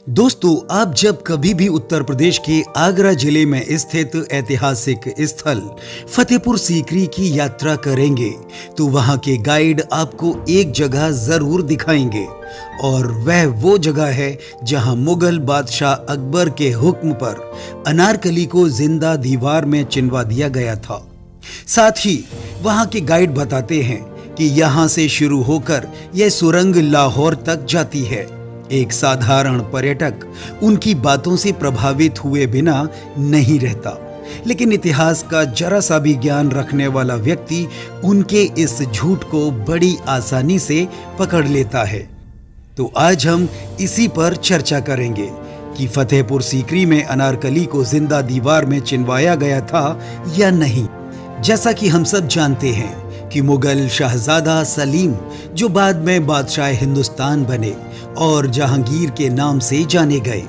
दोस्तों, आप जब कभी भी उत्तर प्रदेश के आगरा जिले में स्थित ऐतिहासिक स्थल फतेहपुर सीकरी की यात्रा करेंगे तो वहां के गाइड आपको एक जगह जरूर दिखाएंगे और वह वो जगह है जहां मुगल बादशाह अकबर के हुक्म पर अनारकली को जिंदा दीवार में चिनवा दिया गया था। साथ ही वहां के गाइड बताते हैं कि यहां से शुरू होकर यह सुरंग लाहौर तक जाती है। एक साधारण पर्यटक उनकी बातों से प्रभावित हुए बिना नहीं रहता, लेकिन इतिहास का जरा सा भी ज्ञान रखने वाला व्यक्ति उनके इस झूठ को बड़ी आसानी से पकड़ लेता है। तो आज हम इसी पर चर्चा करेंगे कि फतेहपुर सीकरी में अनारकली को जिंदा दीवार में चिनवाया गया था या नहीं। जैसा कि हम सब जानते हैं कि मुगल शहजादा सलीम, जो बाद में बादशाह हिंदुस्तान बने और जहांगीर के नाम से जाने गए,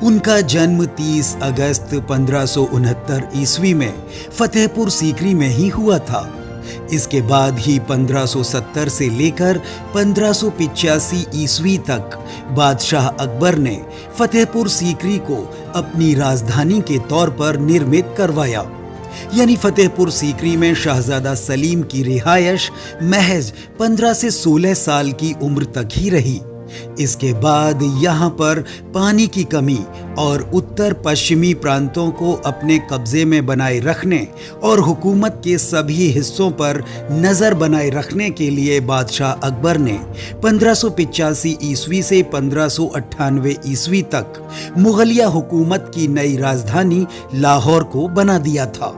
उनका जन्म 30 अगस्त 1569 ईस्वी में फतेहपुर सीकरी में ही हुआ था। इसके बाद ही 1570 से लेकर 1585 ईस्वी तक बादशाह अकबर ने फतेहपुर सीकरी को अपनी राजधानी के तौर पर निर्मित करवाया। यानी फतेहपुर सीकरी में शहजादा सलीम की रिहायश महज 15 से 16 साल की उम्र तक ही रही। इसके बाद यहाँ पर पानी की कमी और उत्तर पश्चिमी प्रांतों को अपने कब्जे में बनाए रखने और हुकूमत के सभी हिस्सों पर नजर बनाए रखने के लिए बादशाह अकबर ने 1585 ईस्वी से 1598 ईस्वी तक मुगलिया हुकूमत की नई राजधानी लाहौर को बना दिया था।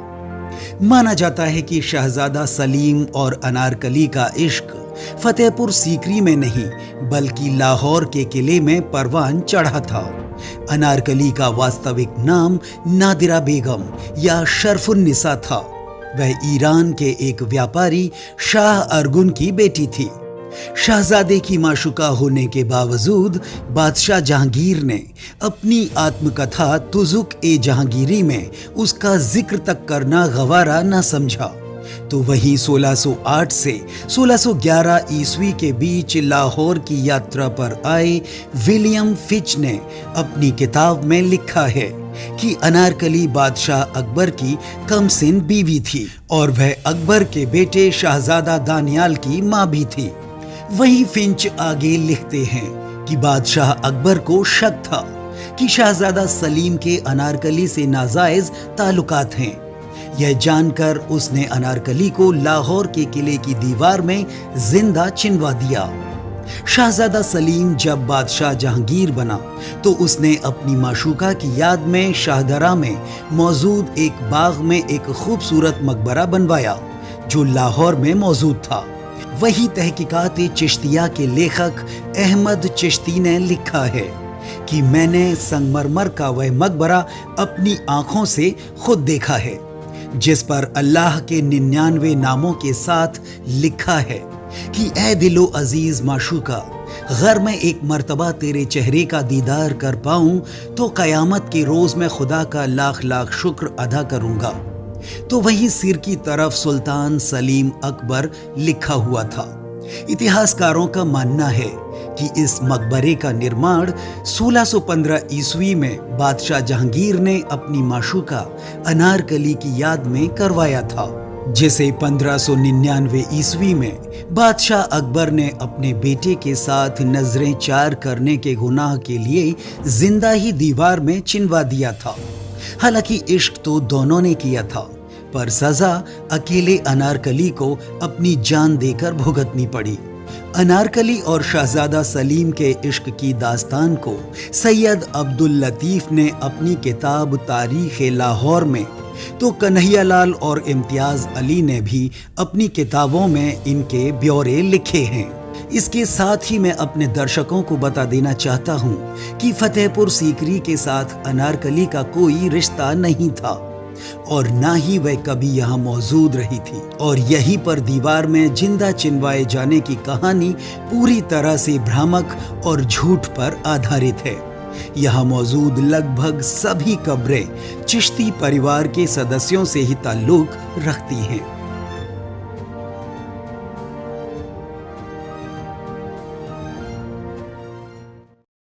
माना जाता है कि शहजादा सलीम और अनारकली का इश्क फतेहपुर सीकरी में नहीं बल्कि लाहौर के किले में परवान चढ़ा था। अनारकली का वास्तविक नाम नादिरा बेगम या शरफुन्निसा था। वह ईरान के एक व्यापारी शाह अरगुन की बेटी थी। शहजादे की माशुका होने के बावजूद बादशाह जहांगीर ने अपनी आत्मकथा तुजुक ए जहांगीरी में उसका जिक्र तक करना गवारा न समझा। तो वहीं 1608 से 1611 ईस्वी के बीच लाहौर की यात्रा पर आए विलियम फिच ने अपनी किताब में लिखा है कि अनारकली बादशाह अकबर की कमसिन बीवी थी और वह अकबर के बेटे शहजादा दानियाल की मां भी थी। वहीं फिंच आगे लिखते हैं कि बादशाह अकबर को शक था कि शहजादा सलीम के अनारकली से नाजायज ताल्लुकात हैं। यह जानकर उसने अनारकली को लाहौर के किले की दीवार में जिंदा चिनवा दिया। शहजादा सलीम जब बादशाह जहांगीर बना तो उसने अपनी माशूका की याद में शाहदरा में मौजूद एक बाग में एक खूबसूरत मकबरा बनवाया जो लाहौर में मौजूद था। वही तहकीकात चिश्तिया के लेखक अहमद चिश्ती ने लिखा है कि मैंने संगमरमर का वह मकबरा अपनी आंखों से खुद देखा है जिस पर अल्लाह के 99 नामों के साथ लिखा है कि ए दिलो अजीज माशूका, अगर मैं एक मर्तबा तेरे चेहरे का दीदार कर पाऊं तो कयामत के रोज मैं खुदा का लाख लाख शुक्र अदा करूंगा। तो वही सिर की तरफ सुल्तान सलीम अकबर लिखा हुआ था। इतिहासकारों का मानना है कि इस मकबरे का निर्माण 1615 ईस्वी में बादशाह जहांगीर ने अपनी माशूका अनारकली की याद में करवाया था, जिसे 1599 ईस्वी में बादशाह अकबर ने अपने बेटे के साथ नजरें चार करने के गुनाह के लिए जिंदा ही दीवार में चिनवा दिया था। हालांकि इश्क तो दोनों ने किया था, पर सजा अकेले अनारकली को अपनी जान देकर भुगतनी पड़ी। अनारकली और शहजादा सलीम के इश्क की दास्तान को सैयद अब्दुल लतीफ ने अपनी किताब तारीख लाहौर में, तो कन्हैयालाल और इम्तियाज अली ने भी अपनी किताबों में इनके ब्यौरे लिखे हैं। इसके साथ ही मैं अपने दर्शकों को बता देना चाहता हूं कि फतेहपुर सीकरी के साथ अनारकली का कोई रिश्ता नहीं था और ना ही वह कभी यहाँ मौजूद रही थी और यहीं पर दीवार में जिंदा चिनवाए जाने की कहानी पूरी तरह से भ्रामक और झूठ पर आधारित है। यहाँ मौजूद लगभग सभी कब्रें चिश्ती परिवार के सदस्यों से ही ताल्लुक रखती हैं।